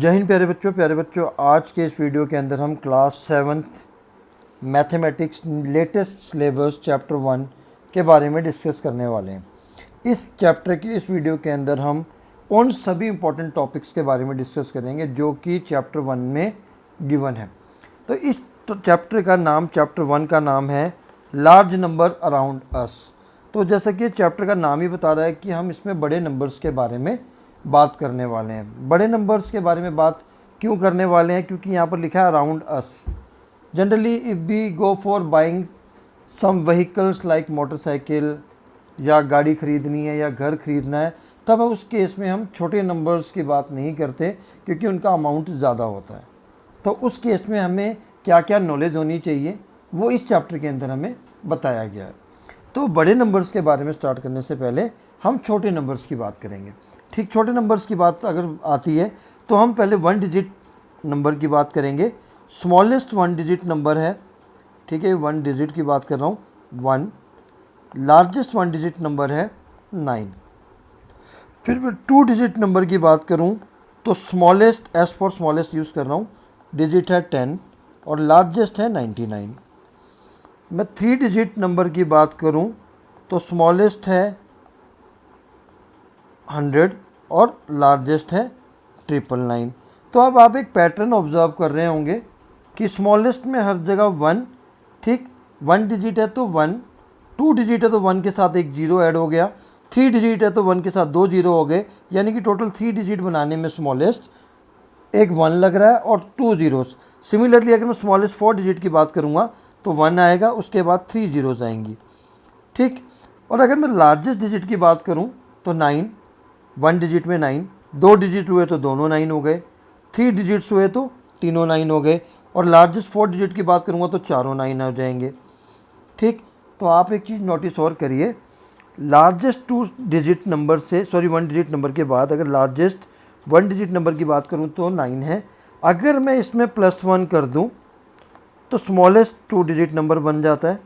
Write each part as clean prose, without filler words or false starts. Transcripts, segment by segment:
जय हिंद प्यारे बच्चों, आज के इस वीडियो के अंदर हम class 7th mathematics latest syllabus chapter 1 के बारे में डिस्कस करने वाले हैं। इस चैप्टर की इस वीडियो के अंदर हम उन सभी इंपॉर्टेंट टॉपिक्स के बारे में डिस्कस करेंगे जो कि चैप्टर 1 में गिवन है। तो इस चैप्टर चैप्टर 1 का नाम है लार्ज नंबर अराउंड अस। तो जैसा कि चैप्टर का नाम ही बता रहा है कि हम इसमें बड़े नंबर्स के बारे में बात करने वाले हैं। बड़े नंबर्स के बारे में बात क्यों करने वाले हैं? क्योंकि यहाँ पर लिखा है around us. Generally if we go for buying some vehicles like motorcycle या गाड़ी ख़रीदनी है या घर ख़रीदना है, तब उस केस में हम छोटे नंबर्स की बात नहीं करते क्योंकि उनका अमाउंट ज़्यादा होता है। तो उस केस में हमें क्या क्या नॉलेज होनी चाहिए वो इस चैप्टर के अंदर हमें बताया गया है। तो बड़े नंबर्स के बारे में स्टार्ट करने से पहले हम छोटे नंबर्स की बात करेंगे। ठीक, छोटे नंबर्स की बात अगर आती है तो हम पहले 1 डिजिट नंबर की बात करेंगे। स्मॉलेस्ट 1 डिजिट नंबर है, ठीक है, 1 डिजिट की बात कर रहा हूँ, 1। लार्जेस्ट 1 डिजिट नंबर है 9। फिर मैं 2 डिजिट नंबर की बात करूँ तो smallest, S for smallest use कर रहा हूँ, डिजिट है 10 और लार्जेस्ट है 99। मैं 3 डिजिट नंबर की बात करूँ तो स्मॉलेस्ट है 100 और लार्जेस्ट है 999। तो अब आप एक पैटर्न ऑब्जर्व कर रहे होंगे कि स्मॉलेस्ट में हर जगह 1, ठीक, 1 डिजिट है तो 1, 2 डिजिट है तो 1 के साथ एक 0 ऐड हो गया, 3 डिजिट है तो 1 के साथ 2 0 हो गए, यानी कि टोटल 3 डिजिट बनाने में स्मॉलेस्ट एक 1 लग रहा है और 2 ज़ीरोस। सिमिलरली अगर मैं स्मॉलेस्ट 4 डिजिट की बात करूँगा तो 1 आएगा, उसके बाद 3 ज़ीरोज़ आएंगी, ठीक। और अगर मैं लार्जेस्ट डिजिट की बात करूँ तो 9, 1 डिजिट में 9, 2 डिजिट हुए तो दोनों 9 हो गए, 3 डिजिट्स हुए तो तीनों 9 हो गए, और लार्जेस्ट 4 डिजिट की बात करूँगा तो चारों 9 हो जाएंगे, ठीक। तो आप एक चीज़ नोटिस और करिए, लार्जेस्ट 2 डिजिट नंबर से 1 डिजिट नंबर के बाद अगर लार्जेस्ट 1 डिजिट नंबर की बात करूँ तो 9 है। अगर मैं इसमें +1 कर दूँ तो स्मॉलेस्ट 2 डिजिट नंबर बन जाता है।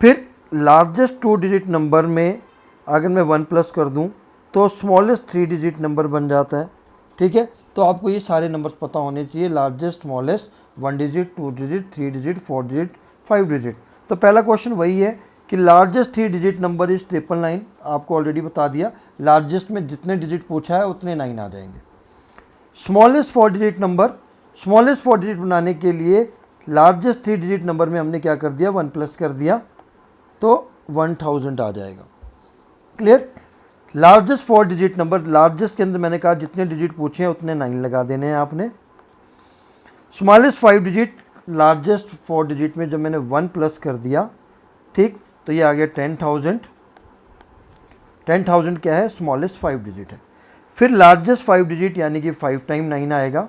फिर लार्जेस्ट 2 डिजिट नंबर में अगर मैं 1 प्लस कर दूँ तो स्मॉलेस्ट 3 डिजिट नंबर बन जाता है, ठीक है। तो आपको ये सारे नंबर्स पता होने चाहिए, largest, smallest, 1 digit, 2 digit, 3 digit, 4 digit, 5 digit. तो पहला क्वेश्चन वही है कि लार्जेस्ट 3 डिजिट नंबर इज़ 999, आपको ऑलरेडी बता दिया। लार्जेस्ट में जितने डिजिट पूछा है उतने 9 आ जाएंगे। Smallest 4 digit number, smallest 4 digit बनाने के लिए लार्जेस्ट 3 डिजिट नंबर में हमने क्या कर दिया, 1 प्लस कर दिया तो 1000 आ जाएगा। Clear? Largest 4 digit number, largest के अंदर मैंने कहा जितने डिजिट पूछे हैं उतने 9 लगा देने हैं आपने। स्मॉलेस्ट 5 डिजिट, लार्जेस्ट 4 डिजिट में जब मैंने 1 प्लस कर दिया, ठीक, तो ये आ गया 10,000। 10,000 क्या है, स्मॉलेस्ट 5 डिजिट है। फिर लार्जेस्ट 5 डिजिट यानी कि 5 टाइम 9 आएगा,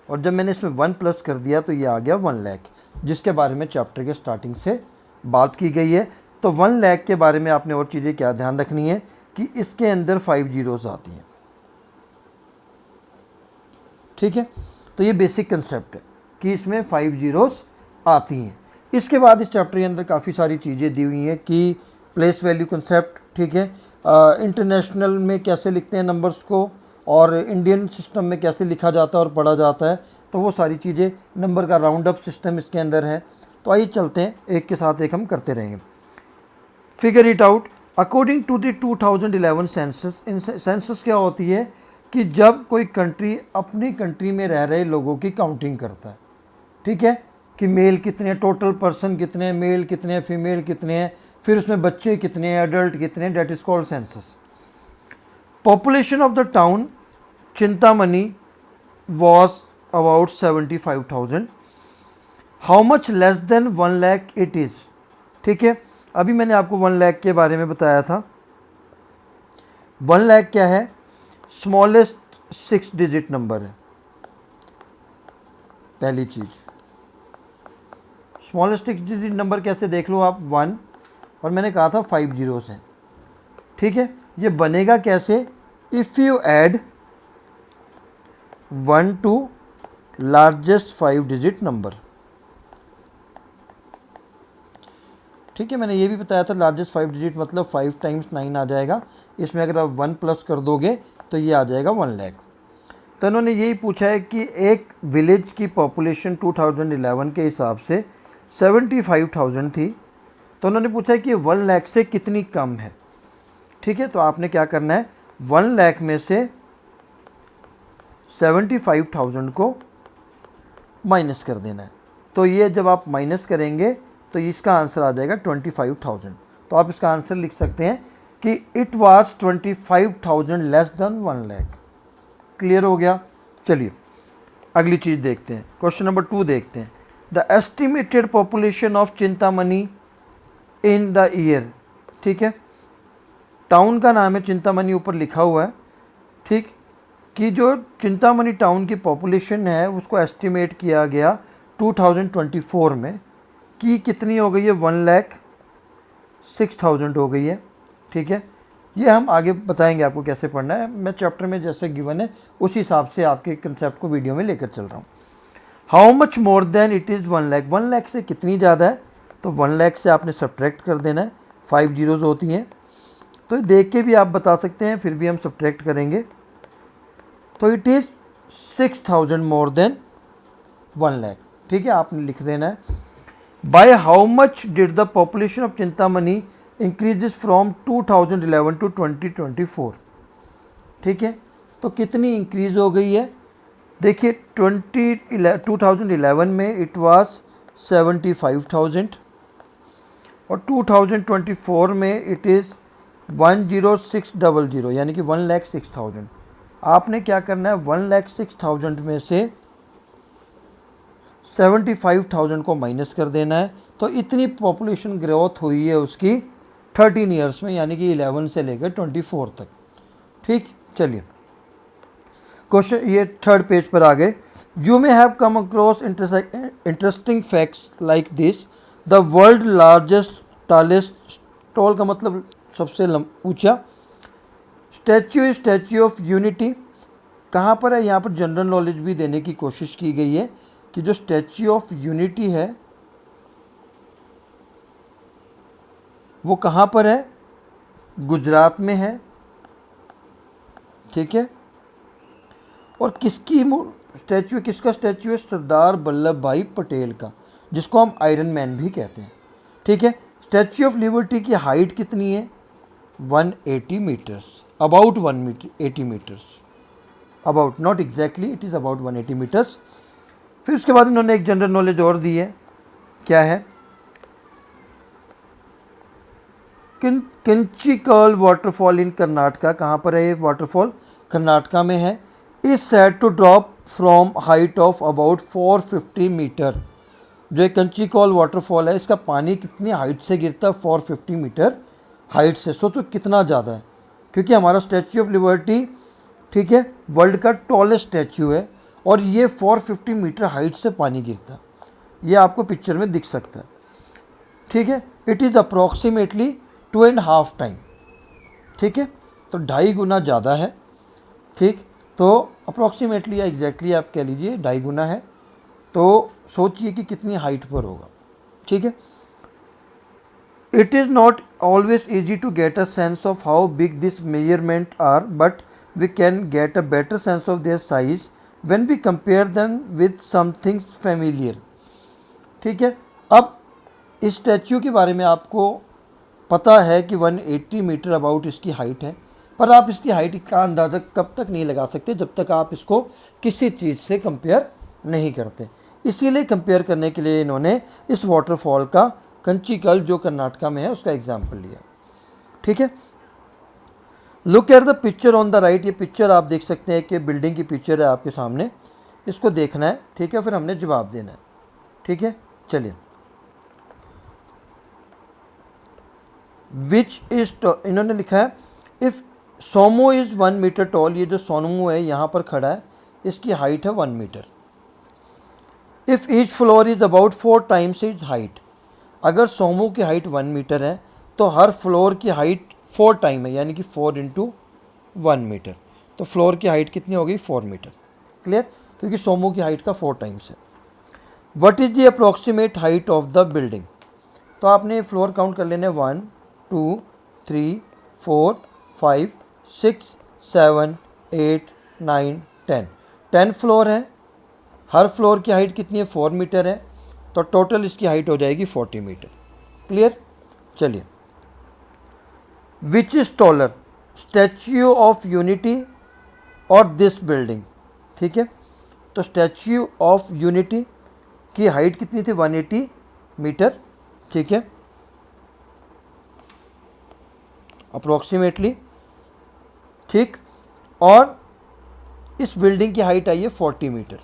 और जब मैंने इसमें 1 प्लस कर दिया तो ये आ गया 1 लाख, जिसके बारे में चैप्टर के स्टार्टिंग से बात की गई है। तो 1 लाख के बारे में आपने और चीज़ें क्या ध्यान रखनी है कि इसके अंदर 5 ज़ीरोज़ आती हैं, ठीक है। तो ये बेसिक कंसेप्ट है कि इसमें 5 ज़ीरोज़ आती हैं। इसके बाद इस चैप्टर के अंदर काफ़ी सारी चीज़ें दी हुई हैं कि प्लेस वैल्यू कंसेप्ट, ठीक है, इंटरनेशनल में कैसे लिखते हैं नंबर्स को और इंडियन सिस्टम में कैसे लिखा जाता है और पढ़ा जाता है, तो वो सारी चीज़ें, नंबर का राउंड अप सिस्टम इसके अंदर है। तो आइए चलते हैं, एक के साथ एक हम करते रहेंगे। Figure it out according to the 2011 census. In census क्या होती है कि जब कोई कंट्री अपनी कंट्री में रह रहे लोगों की काउंटिंग करता है, ठीक है, कि मेल कितने हैं, टोटल पर्सन कितने हैं, मेल कितने हैं, फीमेल कितने हैं, फिर उसमें बच्चे कितने हैं, एडल्ट कितने हैं, that is called census. Population of the town Chintamani was about 75,000। How much less than 1 lakh it is, ठीक है। अभी मैंने आपको 1 लाख के बारे में बताया था। 1 लाख क्या है, स्मॉलेस्ट 6 डिजिट नंबर है, पहली चीज़। स्मॉलेस्ट 6 डिजिट नंबर कैसे देख लो आप, 1, और मैंने कहा था 5 ज़ीरोज़ है, ठीक है। ये बनेगा कैसे, if you add 1 to largest 5 digit number, ठीक है। मैंने ये भी बताया था लार्जेस्ट 5 डिजिट मतलब 5 टाइम्स 9 आ जाएगा। इसमें अगर आप 1 प्लस कर दोगे तो ये आ जाएगा 1 लाख। तो इन्होंने यही पूछा है कि एक विलेज की पॉपुलेशन 2011 के हिसाब से 75,000 थी, तो उन्होंने पूछा है कि 1 लाख से कितनी कम है। ठीक है, तो आपने क्या करना है, 1 लाख में से 75,000 को माइनस कर देना है। तो ये जब आप माइनस करेंगे तो इसका आंसर आ जाएगा 25,000। तो आप इसका आंसर लिख सकते हैं कि it was 25,000 less than 1 lakh. Clear हो गया। चलिए अगली चीज़ देखते हैं, क्वेश्चन नंबर 2 देखते हैं। The estimated population of Chintamani in the year. ठीक है, टाउन का नाम है चिंतामणि, ऊपर लिखा हुआ है। ठीक, कि जो चिंतामणि टाउन की पॉपुलेशन है उसको एस्टिमेट किया गया 2024 में कि कितनी हो गई है, 1,06,000 हो गई है। ठीक है, ये हम आगे बताएंगे आपको कैसे पढ़ना है, मैं चैप्टर में जैसे गिवन है उस हिसाब से आपके कंसेप्ट को वीडियो में लेकर चल रहा हूँ। How much more than it is 1 lakh, 1 lakh से कितनी ज़्यादा है, तो 1 लाख से आपने सब्ट्रैक्ट कर देना है, 5 जीरोज़ होती हैं, तो देख के भी आप बता सकते हैं, फिर भी हम सब्ट्रैक्ट करेंगे। तो it is 6,000 more than 1 lakh. ठीक है, आपने लिख देना है। By how much did the population of Chintamani increases from 2011 to 2024। ठीक है, तो कितनी इंक्रीज़ हो गई है, देखिए 2011 में इट वाज 75,000 और 2024 में इट इज़ 106,000, यानी कि 1,06,000। आपने क्या करना है, 1,06,000 में से 75,000 को माइनस कर देना है। तो इतनी पॉपुलेशन ग्रोथ हुई है उसकी 13 ईयर्स में, यानी कि 11 से लेकर 24 तक। ठीक, चलिए क्वेश्चन ये 3rd पेज पर आ गए। You may have come across interesting facts like this, the world largest tallest, tall का मतलब सबसे ऊंचा, स्टैच्यू ऑफ यूनिटी कहाँ पर है, यहाँ पर जनरल नॉलेज भी देने की कोशिश की गई है कि जो स्टैच्यू ऑफ यूनिटी है वो कहाँ पर है, गुजरात में है। ठीक है, और किसकी स्टैच्यू, किसका स्टैच्यू है, सरदार वल्लभ भाई पटेल का, जिसको हम आयरन मैन भी कहते हैं। ठीक है, स्टैच्यू ऑफ लिबर्टी की हाइट कितनी है, 180 metres, about 180 metres, about, not exactly, it is about 180 metres. फिर उसके बाद इन्होंने एक जनरल नॉलेज और दी है, क्या है, कंचीकल वाटरफॉल इन कर्नाटका, कहाँ पर है ये वाटरफॉल, कर्नाटका में है, is said to drop from height of about 450 metre. जो एक कंचीकल वाटरफॉल है इसका पानी कितनी हाइट से गिरता है, 450 मीटर हाइट से। सोचो कितना ज़्यादा है, क्योंकि हमारा स्टैच्यू ऑफ लिबर्टी, ठीक है, वर्ल्ड का टॉलेस्ट स्टैच्यू है और ये 450 मीटर हाइट से पानी गिरता है, ये आपको पिक्चर में दिख सकता है। ठीक है, इट इज़ अप्रॉक्सीमेटली 2.5 टाइम। ठीक है, तो 2.5 गुना ज़्यादा है। ठीक, तो अप्रॉक्सीमेटली या एग्जैक्टली आप कह लीजिए 2.5 गुना है, तो सोचिए कि कितनी हाइट पर होगा। ठीक है, it is not always easy to get a sense of how big this measurement are, but we can get a better sense of their size when we compare them with something familiar. ठीक है, अब इस statue के बारे में आपको पता है कि 180 मीटर अबाउट इसकी हाइट है, पर आप इसकी हाइट का अंदाज़ा कब तक नहीं लगा सकते जब तक आप इसको किसी चीज़ से कंपेयर नहीं करते। इसीलिए कंपेयर करने के लिए इन्होंने इस वाटरफॉल का कंचीकल जो कर्नाटका में है उसका एग्जाम्पल लिया। ठीक है, look at the picture on the right, ये पिक्चर आप देख सकते हैं कि बिल्डिंग की पिक्चर है आपके सामने, इसको देखना है। ठीक है, फिर हमने जवाब देना है। ठीक है, चलिए, विच इज, इन्होंने लिखा है इफ़ सोमो इज़ 1 मीटर टॉल, ये जो सोमो है यहाँ पर खड़ा है इसकी हाइट है 1 metre. If each floor is about 4 times is height, अगर सोमो की हाइट 1 मीटर है तो हर फ्लोर की हाइट 4 टाइम है, यानी कि 4 इंटू 1 मीटर, तो फ्लोर की हाइट कितनी हो गई, 4 मीटर। क्लियर, क्योंकि सोमो की हाइट का 4 टाइम्स है। What is the approximate height of the building, तो आपने फ्लोर काउंट कर लेने 1 2 3 4 5 6 7 8 9 10, 10 फ्लोर है, हर फ्लोर की हाइट कितनी है 4 मीटर है, तो टोटल इसकी हाइट हो जाएगी 40 मीटर। क्लियर। चलिए, which is taller, statue of unity और दिस बिल्डिंग। ठीक है, तो स्टैच्यू ऑफ यूनिटी की हाइट कितनी थी 180 मीटर। ठीक है, अप्रोक्सीमेटली। ठीक, और इस बिल्डिंग की हाइट आई है 40 मीटर।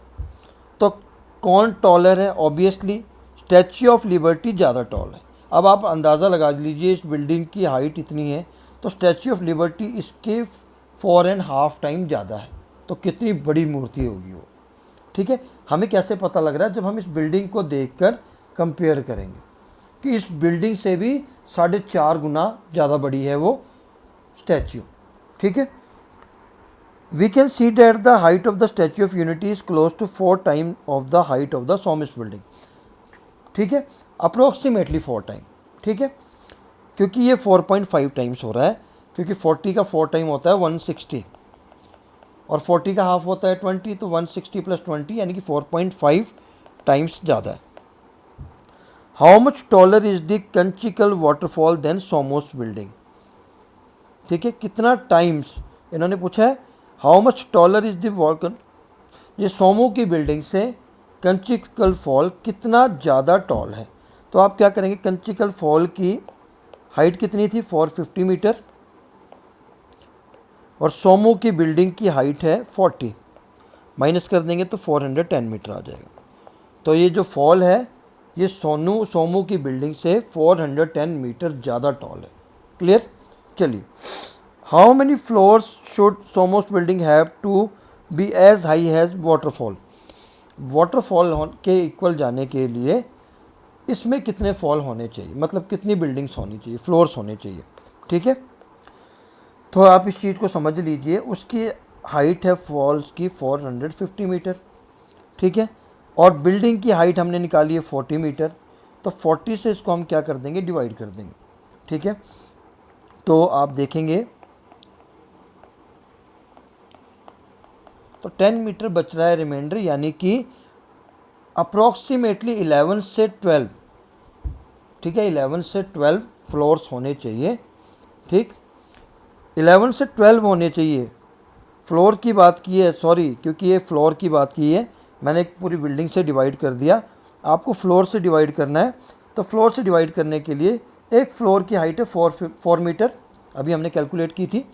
तो कौन टॉलर है? ऑब्वियसली स्टैच्यू ऑफ लिबर्टी ज़्यादा टॉल है। अब आप अंदाज़ा लगा लीजिए, इस बिल्डिंग की हाइट इतनी है तो स्टैच्यू ऑफ लिबर्टी इसके 4.5 टाइम ज़्यादा है, तो कितनी बड़ी मूर्ति होगी वो। ठीक है, हमें कैसे पता लग रहा है? जब हम इस बिल्डिंग को देखकर कंपेयर करेंगे कि इस बिल्डिंग से भी 4.5 गुना ज़्यादा बड़ी है वो स्टैच्यू। ठीक है, we can see that the height of the Statue of Unity is close to 4 times of the height of the Somis building। ठीक है, अप्रोक्सीमेटली 4 टाइम। ठीक है, क्योंकि ये 4.5 टाइम्स हो रहा है, क्योंकि 40 का 4 टाइम होता है 160 और 40 का हाफ होता है 20, तो 160 + 20 यानी कि 4.5 टाइम्स ज़्यादा है। How much taller is the Kunchikal waterfall than Somos building. ठीक है, कितना टाइम्स इन्होंने पूछा है। How much taller is the वॉल्कन, ये सोमो की बिल्डिंग से कंचिकल फॉल कितना ज़्यादा टॉल है। तो आप क्या करेंगे, कंचिकल फॉल की हाइट कितनी थी 450 मीटर और सोमो की बिल्डिंग की हाइट है 40, माइनस कर देंगे तो 410 मीटर आ जाएगा। तो ये जो फॉल है ये सोमो की बिल्डिंग से 410 मीटर ज़्यादा टॉल है। क्लियर। चलिए, how many floors should Somos building have to be as high as waterfall. Waterfall के इक्वल जाने के लिए इसमें कितने फॉल होने चाहिए, मतलब कितनी बिल्डिंग्स होनी चाहिए, फ्लोर्स होने चाहिए। ठीक है, तो आप इस चीज़ को समझ लीजिए। उसकी हाइट है फॉल्स की 450 मीटर। ठीक है, और बिल्डिंग की हाइट हमने निकाली है 40 मीटर, तो 40 से इसको हम क्या कर देंगे, डिवाइड कर देंगे। ठीक है, तो आप देखेंगे तो 10 मीटर बच रहा है रिमाइंडर, यानी कि अप्रॉक्सीमेटली 11 से 12। ठीक है, 11 से 12 फ्लोर्स होने चाहिए। ठीक, 11 से 12 होने चाहिए। फ्लोर की बात की है, सॉरी, क्योंकि ये फ्लोर की बात की है, मैंने एक पूरी बिल्डिंग से डिवाइड कर दिया। आपको फ्लोर से डिवाइड करना है, तो फ्लोर से डिवाइड करने के लिए एक फ्लोर की हाइट है 4 मीटर, अभी हमने कैलकुलेट की थी।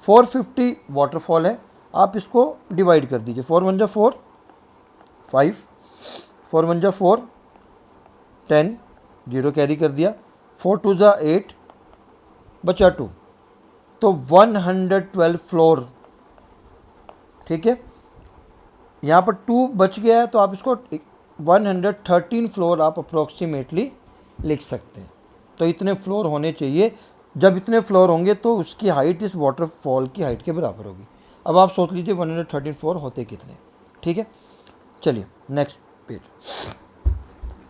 450 वाटरफॉल है, आप इसको डिवाइड कर दीजिए। 4 × 1 = 4, 5, 4 × 1 = 4, 10, 0 कैरी कर दिया, 4 × 2 = 8, बचा 2, तो 112 फ्लोर। ठीक है, यहाँ पर 2 बच गया है, तो आप इसको 113 फ्लोर आप अप्रोक्सीमेटली लिख सकते हैं। तो इतने फ्लोर होने चाहिए। जब इतने फ्लोर होंगे तो उसकी हाइट इस वाटरफॉल की हाइट के बराबर होगी। अब आप सोच लीजिए 113 फ्लोर होते कितने। ठीक है, चलिए next page.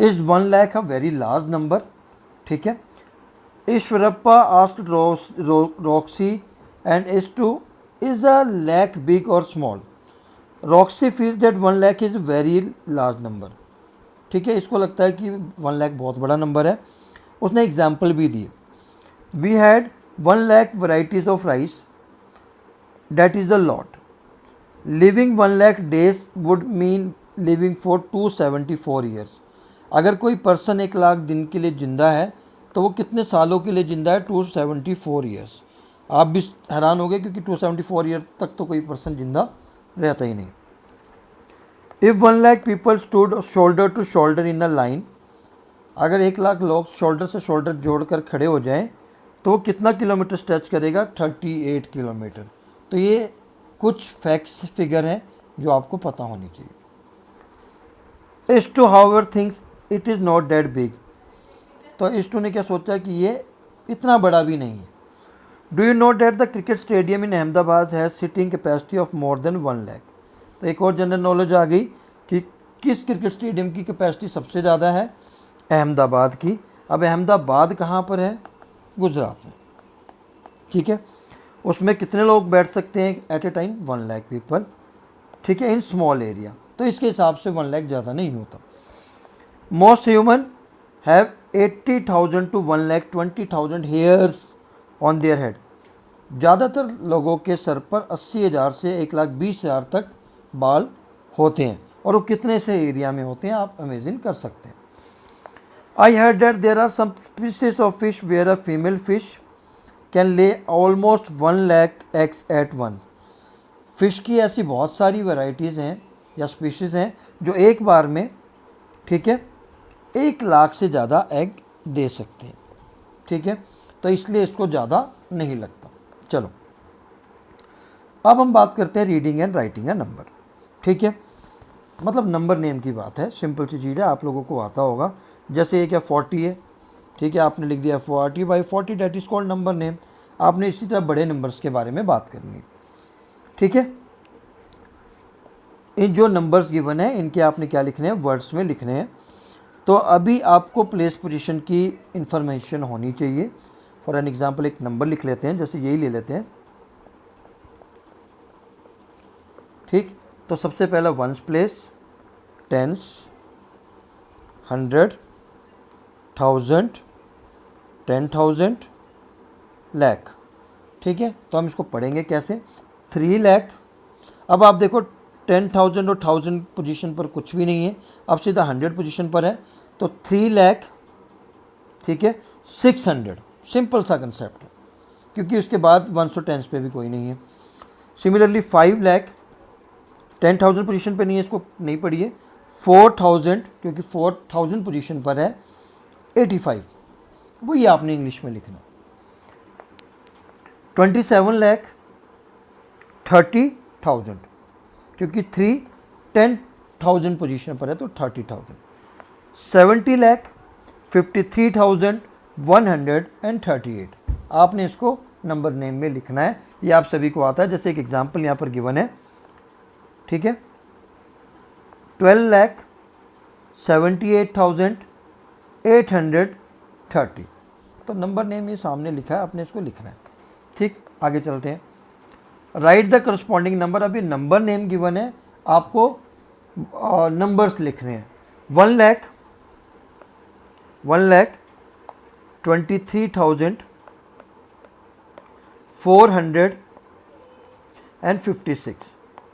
Is 1 lakh a very large number. ठीक है, Eshwarappa asked Roxy and as to is a lakh big और small. Roxy feels that 1 lakh is very large number. ठीक है, इसको लगता है कि 1 लाख बहुत बड़ा नंबर है। उसने एग्जाम्पल भी दिए। We had 1 lakh varieties of rice, that is a lot. Living 1 lakh days would mean living for 274 years. अगर कोई पर्सन 1 लाख दिन के लिए ज़िंदा है तो वो कितने सालों के लिए ज़िंदा है, 274 ईयर्स। आप भी हैरान हो गए, क्योंकि 274 ईयर तक तो कोई पर्सन ज़िंदा रहता ही नहीं। If 1 lakh people stood shoulder to shoulder in a line, अगर 1 लाख लोग शोल्डर से शोल्डर जोड़कर खड़े हो जाएं तो वो कितना किलोमीटर स्ट्रेच करेगा, 38 किलोमीटर। तो ये कुछ फैक्ट्स फिगर हैं जो आपको पता होनी चाहिए। इस टू however things it is not that big. तो इस टू ने क्या सोचा कि ये इतना बड़ा भी नहीं है। Do you know that the cricket stadium in Ahmedabad has sitting capacity of more than 1 lakh. तो एक और जनरल नॉलेज आ गई कि किस क्रिकेट स्टेडियम की कैपेसिटी सबसे ज़्यादा है, अहमदाबाद की। अब अहमदाबाद कहाँ पर है, गुजरात में। ठीक है, उसमें कितने लोग बैठ सकते हैं at a time, 1 lakh people ठीक है, इन स्मॉल एरिया, तो इसके हिसाब से 1 लाख ज़्यादा नहीं होता। Most human have 80,000 to 1,20,000 hairs on their head. ज़्यादातर लोगों के सर पर 80,000 से 1,20,000 तक बाल होते हैं, और वो कितने से एरिया में होते हैं आप इमेजिन कर सकते हैं। आई heard that there are some species of fish where a female fish can lay almost 1 lakh eggs at once। Fish की ऐसी बहुत सारी वैरायटीज़ हैं या स्पीशीज़ हैं जो एक बार में, ठीक है, 1 लाख से ज़्यादा एग दे सकते हैं, ठीक है, तो इसलिए इसको ज़्यादा नहीं लगता। चलो अब हम बात करते हैं reading and writing a number, ठीक है, मतलब नंबर नेम की बात है, सिंपल सी चीज़ है, आप लोगों को आता होगा। जैसे ये क्या 40 है, ठीक है, आपने लिख दिया 40/40, that is called number name. आपने इसी तरह बड़े नंबर्स के बारे में बात करनी है, ठीक है। इन जो नंबर्स गिवन है इनके आपने क्या लिखने हैं, वर्ड्स में लिखने हैं। तो अभी आपको प्लेस पोजीशन की इंफॉर्मेशन होनी चाहिए। फॉर एन एग्जांपल एक नंबर लिख लेते हैं, जैसे यही ले लेते हैं, ठीक। तो सबसे पहला वंस प्लेस, टेंस, 100, 1000, 10,000, लाख, ठीक है। तो हम इसको पढ़ेंगे कैसे, 3 लाख। अब आप देखो 10,000 और 1000 पोजीशन पर कुछ भी नहीं है, अब सीधा 100 पोजीशन पर है, तो 3 लाख, ठीक है, 600, सिंपल सा कंसेप्ट है, क्योंकि उसके बाद 1 और 10 पे भी कोई नहीं है। सिमिलरली 5 लाख, 10,000 पोजीशन पे नहीं है, इसको नहीं पढ़िए। 4,000, क्योंकि 4,000 पोजीशन पर है, 85, वही आपने इंग्लिश में लिखना। 27 लाख, 30,000, क्योंकि 3 10,000 पोजीशन पर है तो 30,000। 70 लाख, 53,138, आपने इसको नंबर नेम में लिखना है, ये आप सभी को आता है। जैसे एक एग्जांपल यहाँ पर गिवन है, ठीक है, 12 लाख, 78,830, तो नंबर नेम ये सामने लिखा है, आपने इसको लिखना है, ठीक। आगे चलते हैं, राइट द करस्पॉन्डिंग नंबर। अभी नंबर नेम गिवन है, आपको नंबर्स लिखने हैं। 1 लाख, 1,23,456।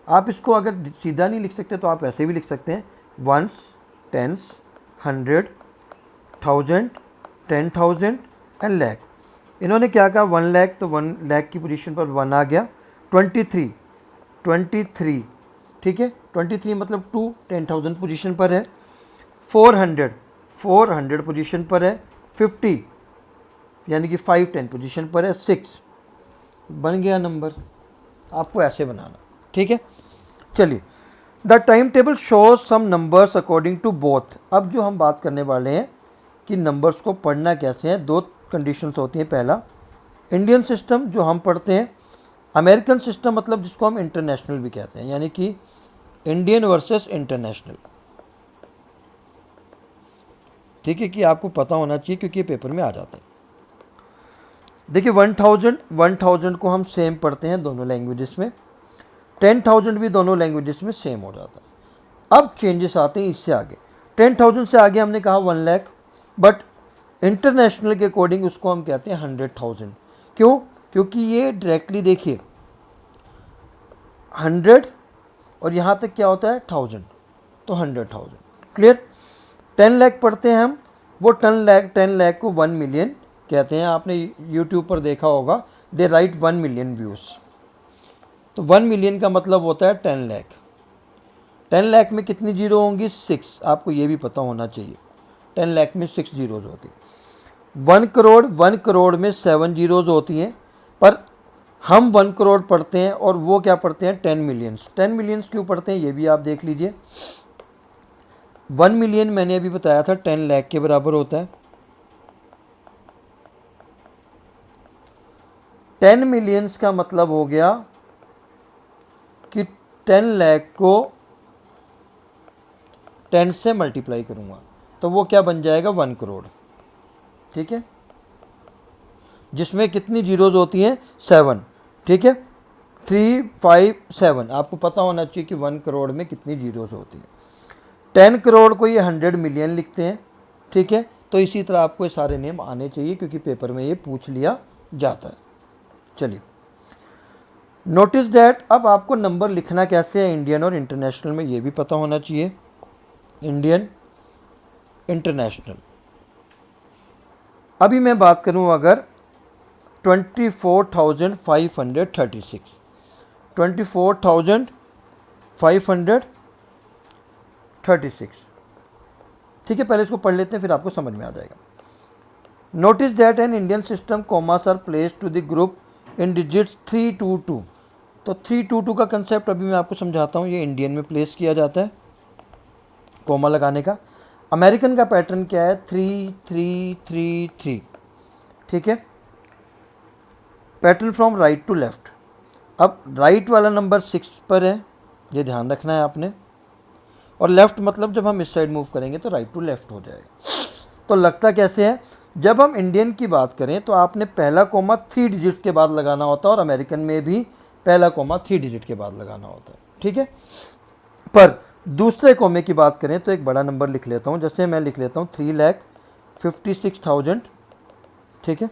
आप इसको अगर सीधा नहीं लिख सकते तो आप ऐसे भी लिख सकते हैं, वंस, टेंस, 100, 1000, 10,000 एंड लाख। इन्होंने क्या कहा, 1 लाख, तो 1 लाख की पोजीशन पर 1 आ गया। 23, ठीक है, 23 मतलब 2 10,000 पोजीशन पर है। 400 पोजीशन पर है। 50 यानी कि 5 10 पोजीशन पर है। 6 बन गया नंबर, आपको ऐसे बनाना, ठीक है। चलिए, the timetable shows some numbers according to both. अब जो हम बात करने वाले हैं कि नंबर्स को पढ़ना कैसे हैं, 2 कंडीशंस होती हैं। पहला, इंडियन सिस्टम जो हम पढ़ते हैं, अमेरिकन सिस्टम मतलब जिसको हम इंटरनेशनल भी कहते हैं, यानी कि इंडियन वर्सेस इंटरनेशनल, ठीक है, कि आपको पता होना चाहिए क्योंकि ये पेपर में आ जाता है। देखिए 1,000 को हम सेम पढ़ते हैं दोनों लैंग्वेजेस में, 10,000 भी दोनों लैंग्वेजेस में सेम हो जाता है। अब चेंजेस आते हैं इससे आगे। 10,000 से आगे हमने कहा 1 लाख, बट इंटरनेशनल के अकॉर्डिंग उसको हम कहते हैं 100,000। क्यों? क्योंकि ये डायरेक्टली देखिए 100 और यहाँ तक क्या होता है 1000, तो 100,000। क्लियर? 10 लाख पढ़ते हैं हम, वो 10 लाख को 1 मिलियन कहते हैं। आपने यूट्यूब पर देखा होगा, दे राइट 1 मिलियन व्यूज़, तो 1 मिलियन का मतलब होता है 10 लाख। 10 लाख में कितनी जीरो होंगी? 6। आपको ये भी पता होना चाहिए, 10 लाख में 6 जीरोज़ होती हैं। 1 करोड़ में 7 जीरोज़ होती हैं, पर हम 1 करोड़ पढ़ते हैं और वो क्या पढ़ते हैं 10 मिलियंस। 10 मिलियंस क्यों पढ़ते हैं ये भी आप देख लीजिए। 1 मिलियन मैंने अभी बताया था 10 लाख के बराबर होता है। 10 मिलियंस का मतलब हो गया कि 10 लाख को 10 से मल्टीप्लाई करूँगा तो वो क्या बन जाएगा 1 करोड़, ठीक है, जिसमें कितनी जीरोज़ होती हैं 7, ठीक है। 357, आपको पता होना चाहिए कि 1 करोड़ में कितनी जीरोस होती हैं। 10 करोड़ को ये 100 मिलियन लिखते हैं, ठीक है। तो इसी तरह आपको ये सारे नेम आने चाहिए क्योंकि पेपर में ये पूछ लिया जाता है। चलिए, नोटिस दैट, अब आपको नंबर लिखना कैसे है इंडियन और इंटरनेशनल में ये भी पता होना चाहिए। Indian, international. अभी मैं बात करूं अगर 24,536, 24,536, ठीक है। पहले इसको पढ़ लेते हैं फिर आपको समझ में आ जाएगा। Notice that an Indian system commas are placed to the group in digits 322। तो 322 का कंसेप्ट अभी मैं आपको समझाता हूँ। ये इंडियन में प्लेस किया जाता है कोमा लगाने का। अमेरिकन का पैटर्न क्या है, 3333, ठीक है। Pattern from right to left. अब राइट वाला नंबर 6 पर है, ये ध्यान रखना है आपने, और लेफ़्ट मतलब जब हम इस साइड मूव करेंगे तो राइट टू लेफ़्ट हो जाएगा। तो लगता कैसे है, जब हम इंडियन की बात करें तो आपने पहला कोमा 3 डिजिट के बाद लगाना होता है, और अमेरिकन में भी पहला कोमा 3 डिजिट के बाद लगाना होता है, ठीक है। पर दूसरे कोमे की बात करें तो एक बड़ा नंबर लिख लेता हूँ, जैसे मैं लिख लेता हूँ 3,56,000, ठीक है,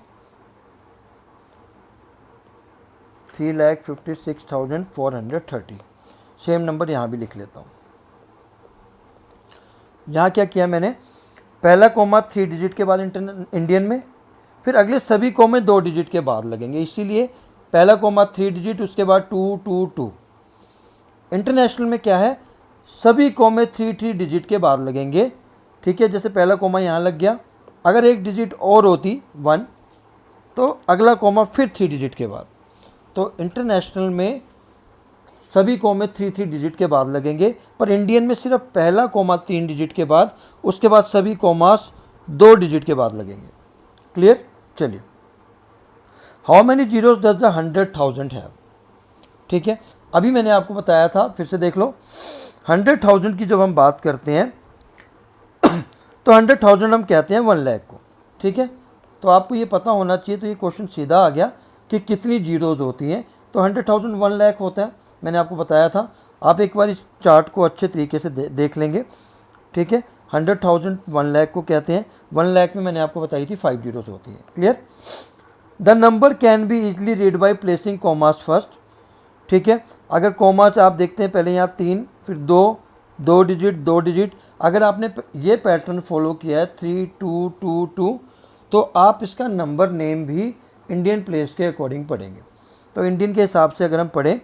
3,56,430। सेम नंबर यहाँ भी लिख लेता हूँ। यहाँ क्या किया मैंने, पहला कोमा 3 डिजिट के बाद इंडियन में, फिर अगले सभी कोमे 2 डिजिट के बाद लगेंगे, इसीलिए पहला कोमा 3 डिजिट, उसके बाद 222। इंटरनेशनल में क्या है, सभी कोमे 3 डिजिट के बाद लगेंगे, ठीक है। जैसे पहला कोमा यहाँ लग गया, अगर एक डिजिट और होती 1 तो अगला कोमा फिर 3 डिजिट के बाद। तो इंटरनेशनल में सभी कोमे 3 डिजिट के बाद लगेंगे, पर इंडियन में सिर्फ पहला कोमा 3 डिजिट के बाद, उसके बाद सभी कोमास 2 डिजिट के बाद लगेंगे। क्लियर। चलिए, how many zeros does the 100,000 have, ठीक है। अभी मैंने आपको बताया था, फिर से देख लो, 100,000 की जब हम बात करते हैं तो 100,000 हम कहते हैं 1 लाख को, ठीक है। तो आपको ये पता होना चाहिए, तो ये क्वेश्चन सीधा आ गया कि कितनी जीरोज होती हैं। तो 100,000 1 लाख होता है, मैंने आपको बताया था। आप एक बार इस चार्ट को अच्छे तरीके से देख लेंगे, ठीक है। 100,000 1 लाख को कहते हैं। 1 लाख में मैंने आपको बताई थी 5 जीरोज होती हैं। Clear. The number can be easily read by placing commas first, ठीक है। अगर कॉमास आप देखते हैं, पहले यहाँ 3, फिर 2, 2 डिजिट, 2 डिजिट। अगर आपने ये पैटर्न फॉलो किया है 3222, तो आप इसका नंबर नेम भी इंडियन प्लेस के अकॉर्डिंग पढ़ेंगे। तो इंडियन के हिसाब से अगर हम पढ़ें,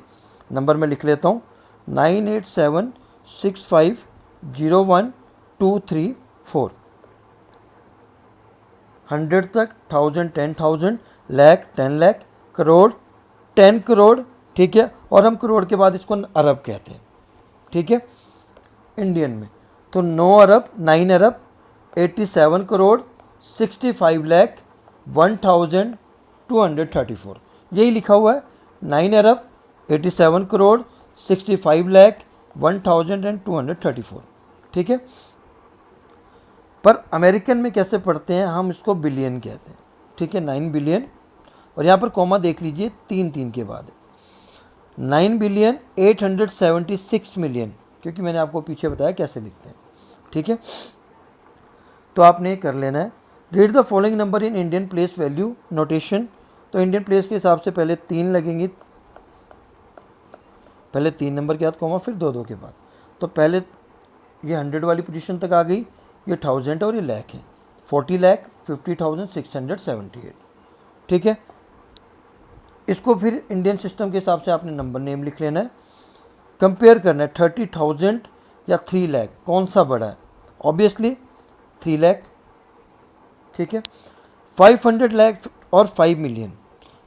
नंबर में लिख लेता हूँ 9876501234। 100 तक, 1000 10,000, लाख 10 लाख, करोड़ 10 करोड़, ठीक है। और हम करोड़ के बाद इसको अरब कहते हैं, ठीक है, इंडियन में। तो 9 अरब, 9 अरब 87 करोड़ 65 लाख 1234, यही लिखा हुआ है। 9 अरब 87 करोड़ 65 लाख 1234, ठीक है। पर अमेरिकन में कैसे पढ़ते हैं, हम इसको बिलियन कहते हैं, ठीक है, 9 बिलियन। और यहाँ पर कॉमा देख लीजिए 3 के बाद 9,876 मिलियन, क्योंकि मैंने आपको पीछे बताया कैसे लिखते हैं, ठीक है। तो आपने ये कर लेना है। Read the following number in Indian place value notation. तो इंडियन प्लेस के हिसाब से पहले 3 लगेंगी, पहले 3 नंबर के बाद कॉमा, फिर 2 के बाद। तो पहले ये 100 वाली पोजीशन तक आ गई, ये 1000 और ये लाख है, 40 लाख 50,678, ठीक है। इसको फिर इंडियन सिस्टम के हिसाब से आपने नंबर नेम लिख लेना है। कंपेयर करना है 30,000 या 3 लाख, कौन सा बड़ा है, ऑब्वियसली 3 लाख, ठीक है। 500 लाख और 5 मिलियन,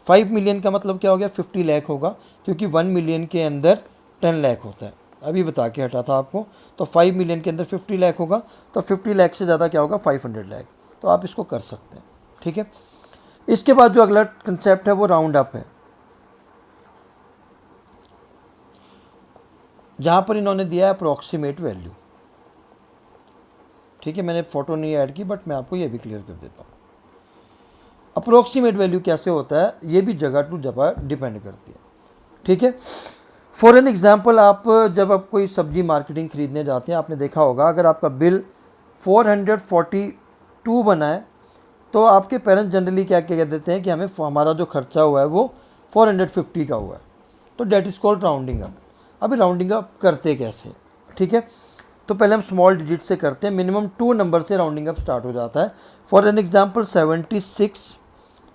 5 मिलियन का मतलब क्या हो गया, 50 लाख होगा, क्योंकि 1 मिलियन के अंदर 10 लाख होता है, अभी बता के हटा था आपको। तो 5 मिलियन के अंदर 50 लाख होगा, तो 50 लाख से ज़्यादा क्या होगा, 500 लाख। तो आप इसको कर सकते हैं, ठीक है। इसके बाद जो अगला कंसेप्ट है वो राउंड अप है, जहाँ पर इन्होंने दिया है अप्रॉक्सीमेट वैल्यू, ठीक है। मैंने फ़ोटो नहीं ऐड की, बट मैं आपको ये भी क्लियर कर देता हूँ। अप्रॉक्सीमेट वैल्यू कैसे होता है, ये भी जगह टू जगह डिपेंड करती है, ठीक है। फॉर एन एग्जांपल, आप जब आप कोई सब्जी मार्केटिंग ख़रीदने जाते हैं, आपने देखा होगा अगर आपका बिल 442 बना है तो आपके पेरेंट्स जनरली क्या कह देते हैं कि हमें हमारा जो खर्चा हुआ है वो 450 का हुआ है, तो that is called rounding up. अभी राउंडिंग अप करते कैसे, ठीक है। तो पहले हम स्मॉल डिजिट से करते हैं, मिनिमम 2 नंबर से राउंडिंग अप स्टार्ट हो जाता है। फॉर एन एग्जांपल 76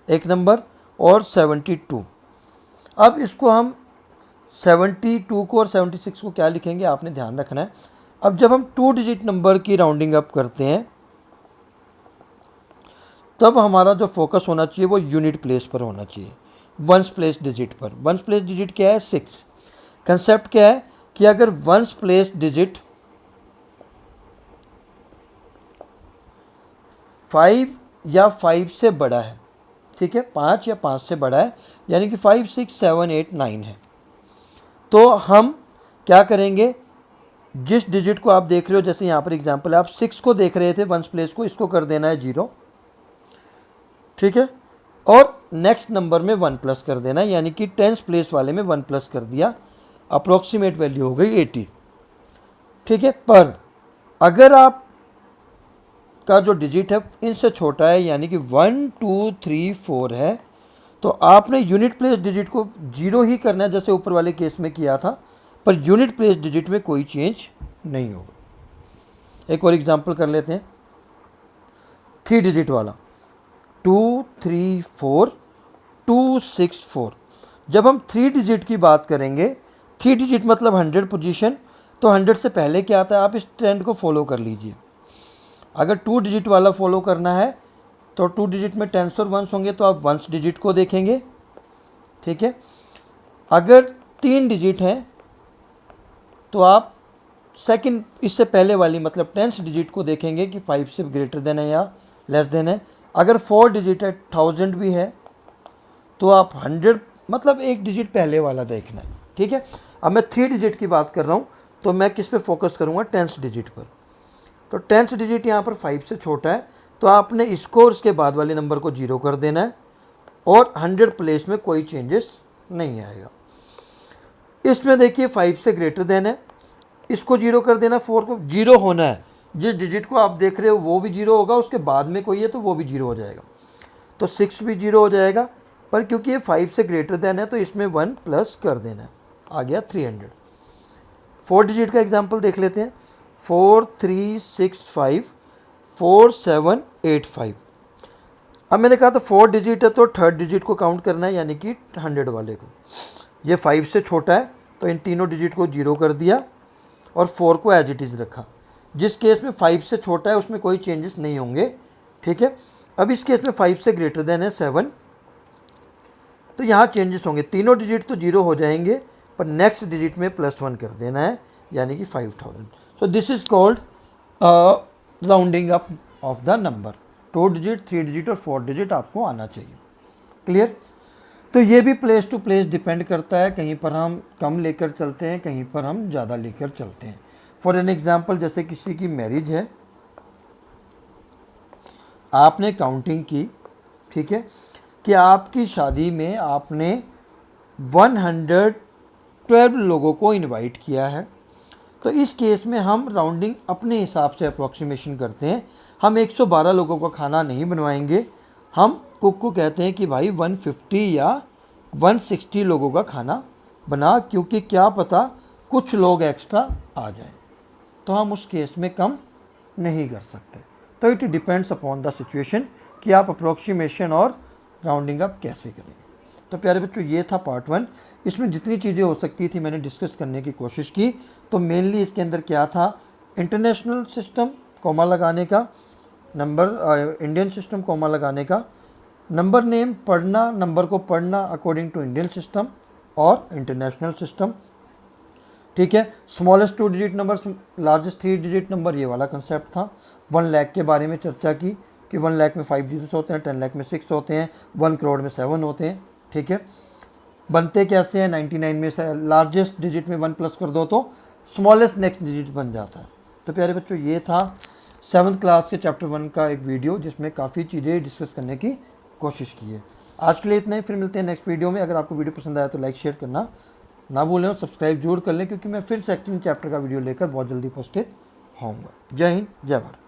एक नंबर और 72। अब इसको हम 72 को और 76 को क्या लिखेंगे आपने ध्यान रखना है। अब जब हम 2 डिजिट नंबर की राउंडिंग अप करते हैं तब हमारा जो फोकस होना चाहिए वो यूनिट प्लेस पर होना चाहिए, वंस प्लेस डिजिट पर। वंस प्लेस डिजिट क्या है? 6। कंसेप्ट क्या है कि अगर वंस प्लेस डिजिट 5 या 5 से बड़ा है, ठीक है, 5 या 5 से बड़ा है, यानी कि 5, 6, 7, 8, 9 है, तो हम क्या करेंगे, जिस डिजिट को आप देख रहे हो, जैसे यहाँ पर एग्जांपल है, आप 6 को देख रहे थे वंस प्लेस को, इसको कर देना है 0, ठीक है, और नेक्स्ट नंबर में 1 प्लस कर देना है, यानी कि 10th प्लेस वाले में 1 प्लस कर दिया, अप्रोक्सीमेट वैल्यू हो गई 80, ठीक है। पर अगर आप का जो डिजिट है इनसे छोटा है, यानी कि 1, 2, 3, 4 है, तो आपने यूनिट प्लेस डिजिट को 0 ही करना है, जैसे ऊपर वाले केस में किया था, पर यूनिट प्लेस डिजिट में कोई चेंज नहीं होगा। एक और एग्जांपल कर लेते हैं, 3 डिजिट वाला, 2, 3, 4, 2, 6, 4। जब हम 3 डिजिट की बात करेंगे, 3 डिजिट मतलब 100 पोजीशन, तो 100 से पहले क्या आता है, आप इस ट्रेंड को फॉलो कर लीजिए। अगर 2 डिजिट वाला फॉलो करना है तो 2 डिजिट में 10s और 1s होंगे, तो आप 1s डिजिट को देखेंगे, ठीक है। अगर 3 डिजिट हैं तो आप सेकंड इससे पहले वाली मतलब 10th डिजिट को देखेंगे कि 5 से ग्रेटर देन है या लेस देन है। अगर 4 डिजिट है, 1000 भी है, तो आप 100 मतलब एक डिजिट पहले वाला देखना है, ठीक है। अब मैं 3 डिजिट की बात कर रहा हूँ, तो मैं किस पे फोकस करूँगा, 10th डिजिट पर। तो 10th डिजिट यहाँ पर 5 से छोटा है, तो आपने इसको और इसके बाद वाले नंबर को 0 कर देना है, और 100 प्लेस में कोई चेंजेस नहीं आएगा। इसमें देखिए 5 से ग्रेटर देन है, इसको 0 कर देना, 4 को 0 होना है, जिस डिजिट को आप देख रहे हो वो भी 0 होगा, उसके बाद में कोई है तो वो भी 0 हो जाएगा, तो 6 भी 0 हो जाएगा। पर क्योंकि ये 5 से ग्रेटर देन है तो इसमें 1 प्लस कर देना है, आ गया 300। 4 डिजिट का एग्जाम्पल देख लेते हैं, 4, 3, 6, 5, 4, 7, 8, 5। अब मैंने कहा था 4 डिजिट है तो 3rd डिजिट को काउंट करना है, यानी कि 100 वाले को। ये 5 से छोटा है तो इन तीनों डिजिट को 0 कर दिया और 4 को एज इट इज़ रखा। जिस केस में 5 से छोटा है उसमें कोई चेंजेस नहीं होंगे, ठीक है। अब इस केस में 5 से ग्रेटर देन है 7, तो यहाँ चेंजेस होंगे, तीनों डिजिट तो 0 हो जाएंगे, पर नेक्स्ट डिजिट में +1 कर देना है, यानी कि 5000। So this is called rounding up of the number. 2 digit, 3 digit और 4 डिजिट आपको आना चाहिए। क्लियर? तो ये भी प्लेस टू प्लेस डिपेंड करता है, कहीं पर हम कम लेकर चलते हैं, कहीं पर हम ज़्यादा लेकर चलते हैं। फॉर एन एग्जांपल, जैसे किसी की मैरिज है, आपने काउंटिंग की, ठीक है, कि आपकी शादी में आपने 112 लोगों को इनवाइट किया है, तो इस केस में हम राउंडिंग अपने हिसाब से अप्रॉक्सीमेशन करते हैं। हम 112 लोगों का खाना नहीं बनवाएंगे, हम कुक को कहते हैं कि भाई 150 या 160 लोगों का खाना बना, क्योंकि क्या पता कुछ लोग एक्स्ट्रा आ जाएं, तो हम उस केस में कम नहीं कर सकते। तो it depends upon the situation कि आप अप्रॉक्सीमेशन और राउंडिंग अप कैसे करेंगे। तो प्यारे बच्चों, ये था पार्ट 1। इसमें जितनी चीज़ें हो सकती थी मैंने डिस्कस करने की कोशिश की। तो मेनली इसके अंदर क्या था, इंटरनेशनल सिस्टम कॉमा लगाने का, नंबर इंडियन सिस्टम कॉमा लगाने का, नंबर नेम पढ़ना, नंबर को पढ़ना अकॉर्डिंग टू इंडियन सिस्टम और इंटरनेशनल सिस्टम, ठीक है। Smallest 2 digit number, largest 3 digit number, ये वाला कंसेप्ट था। 1 लाख के बारे में चर्चा की कि 1 लाख में 5 डिजिट्स होते हैं, 10 लाख में 6 होते हैं, 1 करोड़ में 7 होते हैं, ठीक है। बनते कैसे हैं, 99 में से लार्जेस्ट डिजिट में 1 प्लस कर दो तो स्मॉलेस्ट नेक्स्ट डिजिट बन जाता है। तो प्यारे बच्चों, ये था 7th क्लास के चैप्टर 1 का एक वीडियो, जिसमें काफ़ी चीज़ें डिस्कस करने की कोशिश की है। आज के लिए इतना ही, फिर मिलते हैं नेक्स्ट वीडियो में। अगर आपको वीडियो पसंद आया तो लाइक शेयर करना ना भूलें और सब्सक्राइब जरूर कर लें, क्योंकि मैं फिर सेकंड चैप्टर का वीडियो लेकर बहुत जल्दी उपस्थित होऊंगा। जय हिंद, जय भारत।